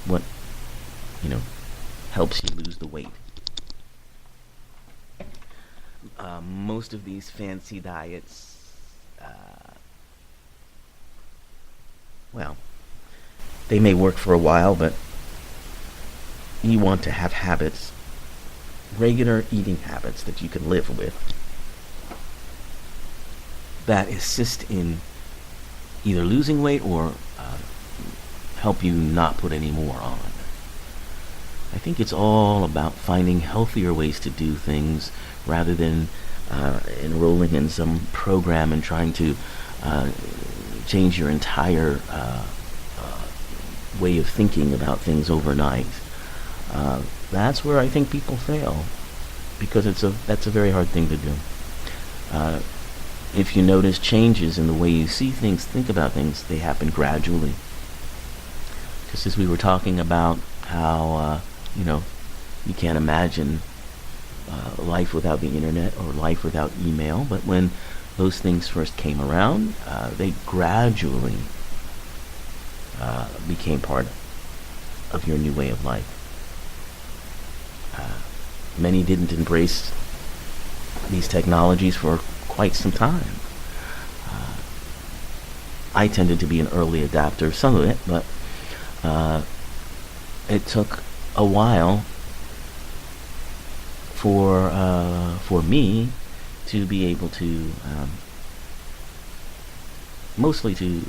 what, you know, helps you lose the weight. Most of these fancy diets, well, they may work for a while, but you want to have habits, regular eating habits that you can live with, that assist in either losing weight or help you not put any more on. I think it's all about finding healthier ways to do things rather than enrolling in some program and trying to change your entire way of thinking about things overnight. That's where I think people fail, because that's a very hard thing to do. If you notice changes in the way you see things, think about things, they happen gradually. Just as we were talking about how, you can't imagine life without the internet or life without email, but when those things first came around, they gradually became part of your new way of life. Many didn't embrace these technologies for quite some time. I tended to be an early adapter of some of it, but it took a while for me to be able to mostly to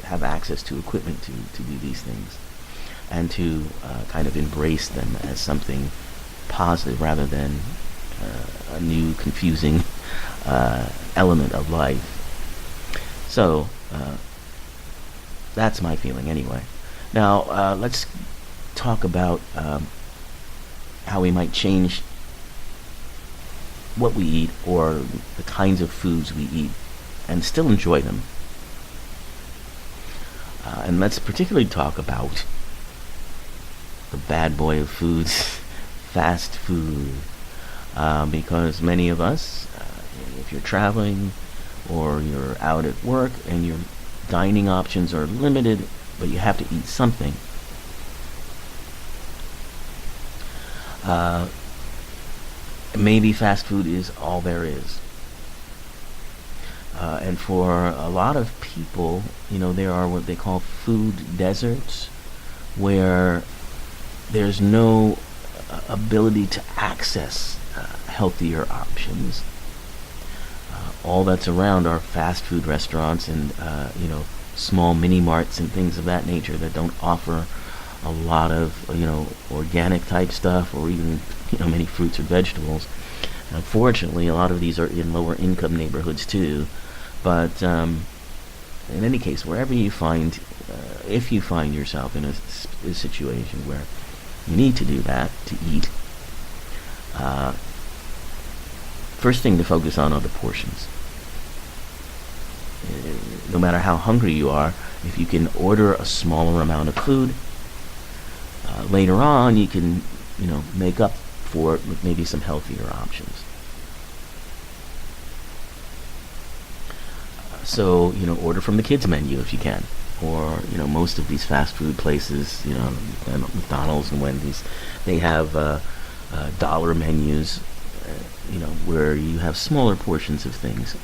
have access to equipment to do these things, and to kind of embrace them as something positive rather than a new confusing element of life. So that's my feeling anyway. Now let's talk about how we might change what we eat or the kinds of foods we eat and still enjoy them. And let's particularly talk about the bad boy of foods, fast food. Because many of us, if you're traveling or you're out at work and your dining options are limited, but you have to eat something, maybe fast food is all there is. And for a lot of people, there are what they call food deserts, where there's no ability to access healthier options. All that's around are fast food restaurants and small mini marts and things of that nature that don't offer a lot of organic type stuff, or even many fruits or vegetables. Unfortunately, a lot of these are in lower income neighborhoods too. But in any case, wherever you find, if you find yourself in a situation where you need to do that, to eat, first thing to focus on are the portions. No matter how hungry you are, if you can order a smaller amount of food, later on you can, make up for it with maybe some healthier options. So, order from the kids menu if you can. Or, most of these fast food places, McDonald's and Wendy's, they have dollar menus, where you have smaller portions of things.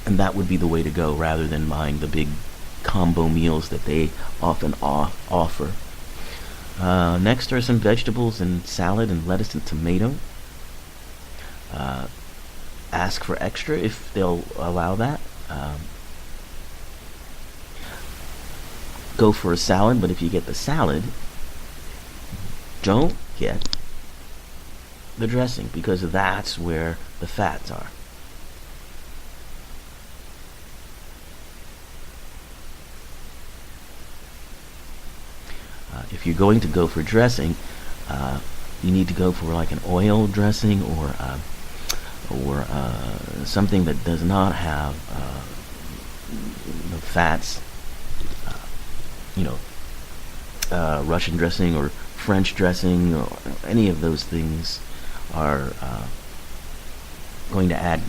And that would be the way to go, rather than buying the big combo meals that they often offer. Next are some vegetables and salad and lettuce and tomato. Ask for extra if they'll allow that. Go for a salad, but if you get the salad, don't get the dressing, because that's where the fats are. If you're going to go for dressing, you need to go for like an oil dressing, or something that does not have fats. Russian dressing or French dressing, or any of those things are going to add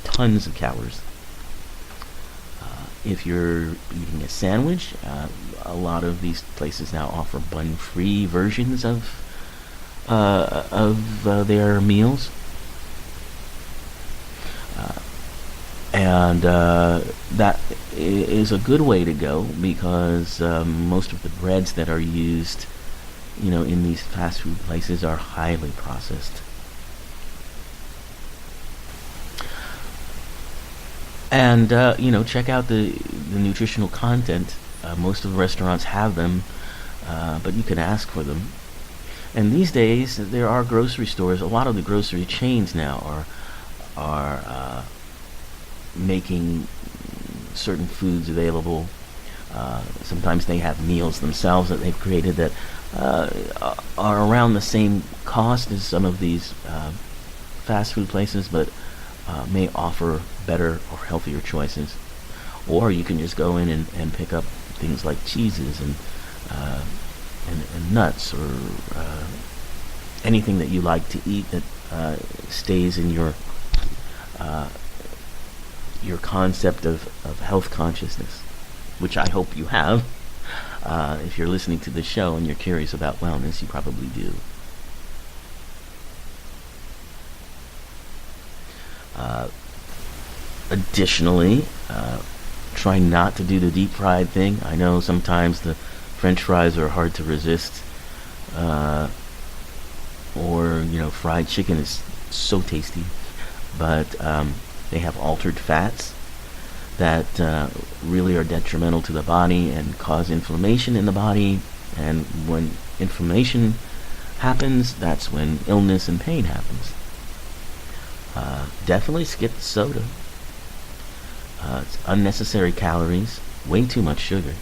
tons of calories. If you're eating a sandwich, a lot of these places now offer bun-free versions of their meals. And that is a good way to go, because most of the breads that are used, in these fast food places are highly processed. And check out the nutritional content. Most of the restaurants have them, but you can ask for them. And these days, there are grocery stores. A lot of the grocery chains now are making certain foods available. Sometimes they have meals themselves that they've created that are around the same cost as some of these fast food places, but may offer better or healthier choices. Or you can just go in and pick up things like cheeses and nuts, or anything that you like to eat that stays in your concept of health consciousness, which I hope you have. If you're listening to the show and you're curious about wellness, you probably do. Additionally, try not to do the deep fried thing. I know sometimes the French fries are hard to resist, or fried chicken is so tasty, but they have altered fats that really are detrimental to the body and cause inflammation in the body. And when inflammation happens, that's when illness and pain happens. Definitely skip the soda. It's unnecessary calories, way too much sugar.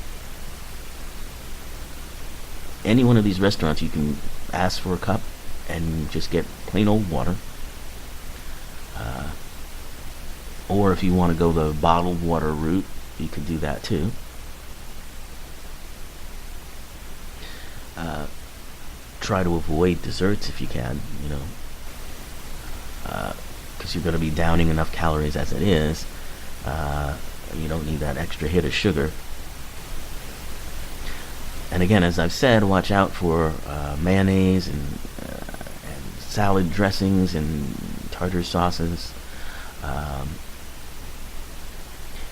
Any one of these restaurants, you can ask for a cup and just get plain old water. Or if you want to go the bottled water route, you could do that too. Try to avoid desserts if you can, because you're going to be downing enough calories as it is. You don't need that extra hit of sugar. And again, as I've said, watch out for mayonnaise and salad dressings and tartar sauces.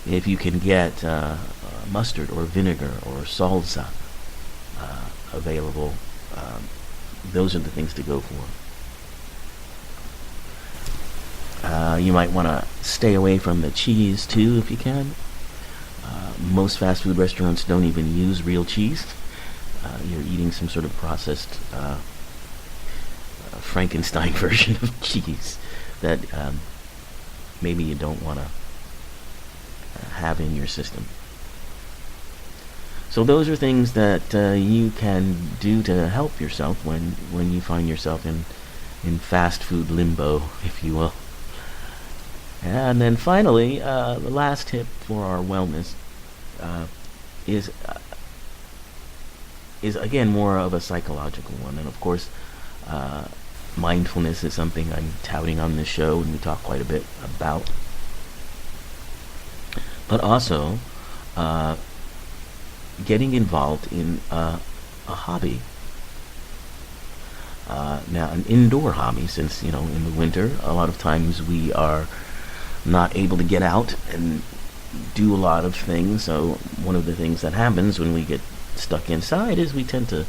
If you can get mustard or vinegar or salsa available, those are the things to go for. You might want to stay away from the cheese too if you can. Most fast food restaurants don't even use real cheese. You're eating some sort of processed Frankenstein version of cheese that maybe you don't want to have in your system. So those are things that you can do to help yourself when you find yourself in fast food limbo, if you will. And then finally, the last tip for our wellness is again more of a psychological one. And of course, mindfulness is something I'm touting on this show, and we talk quite a bit about. But also, getting involved in a hobby. Now, an indoor hobby, since, in the winter, a lot of times we are not able to get out and do a lot of things. So one of the things that happens when we get stuck inside is we tend to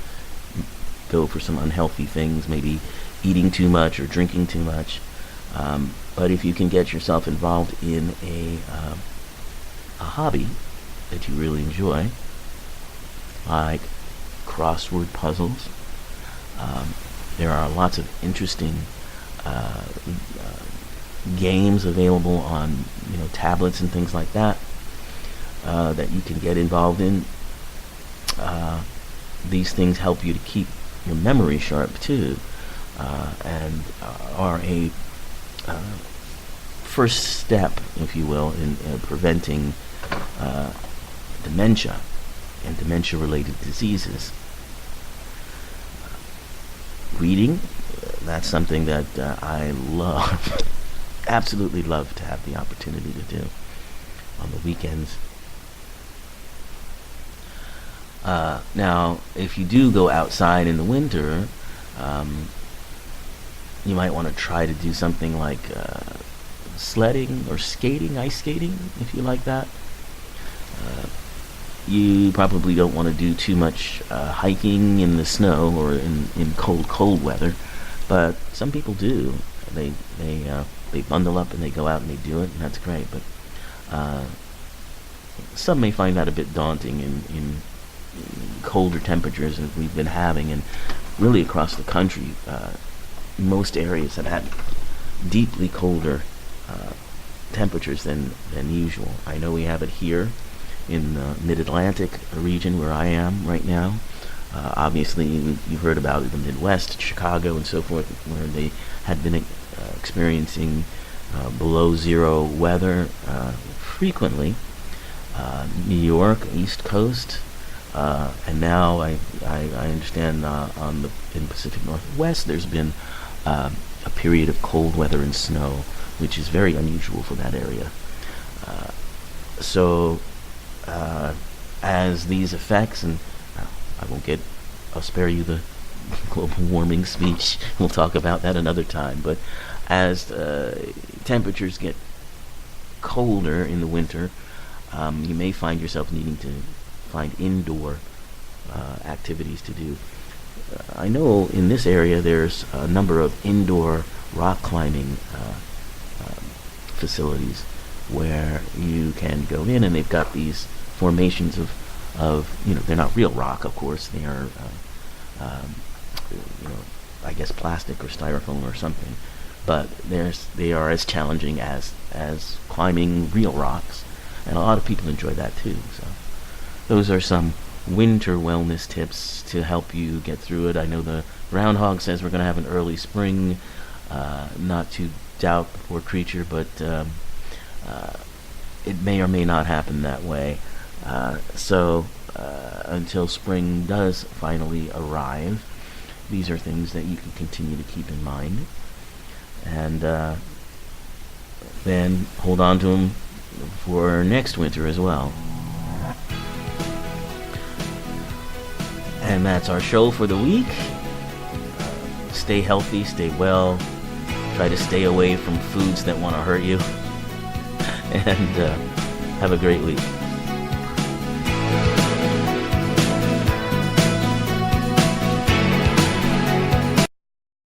go for some unhealthy things, maybe eating too much or drinking too much. But if you can get yourself involved in a hobby that you really enjoy, like crossword puzzles, there are lots of interesting games available on tablets and things like that that you can get involved in. These things help you to keep your memory sharp too, and are a first step, if you will, in preventing dementia and dementia-related diseases. Reading, that's something that I love, absolutely love to have the opportunity to do on the weekends. Now, if you do go outside in the winter, um, you might want to try to do something like sledding or skating, ice skating, if you like that. Uh, you probably don't want to do too much hiking in the snow or in cold weather, but some people do. They bundle up and they go out and they do it, and that's great. But uh, some may find that a bit daunting in colder temperatures that we've been having, and really across the country, most areas have had deeply colder uh, temperatures than usual. I know we have it here in the mid-Atlantic region where I am right now. Obviously, you've heard about the Midwest, Chicago, and so forth, where they had been experiencing below zero weather frequently. New York, East Coast, and now I understand in Pacific Northwest there's been a period of cold weather and snow, which is very unusual for that area. Uh, so as these effects, and I won't get, I'll spare you the global warming speech. We'll talk about that another time. But as temperatures get colder in the winter, you may find yourself needing to find indoor activities to do. I know in this area there's a number of indoor rock climbing facilities where you can go in, and they've got these formations of they're not real rock, of course. They are you know I guess plastic or styrofoam or something, but they are as challenging as climbing real rocks, and a lot of people enjoy that too. So those are some winter wellness tips to help you get through it. I know the groundhog says we're going to have an early spring. Not to doubt the poor creature, but it may or may not happen that way. So until spring does finally arrive, these are things that you can continue to keep in mind, and then hold on to them for next winter as well. And that's our show for the week. Stay healthy, stay well, try to stay away from foods that want to hurt you, and have a great week.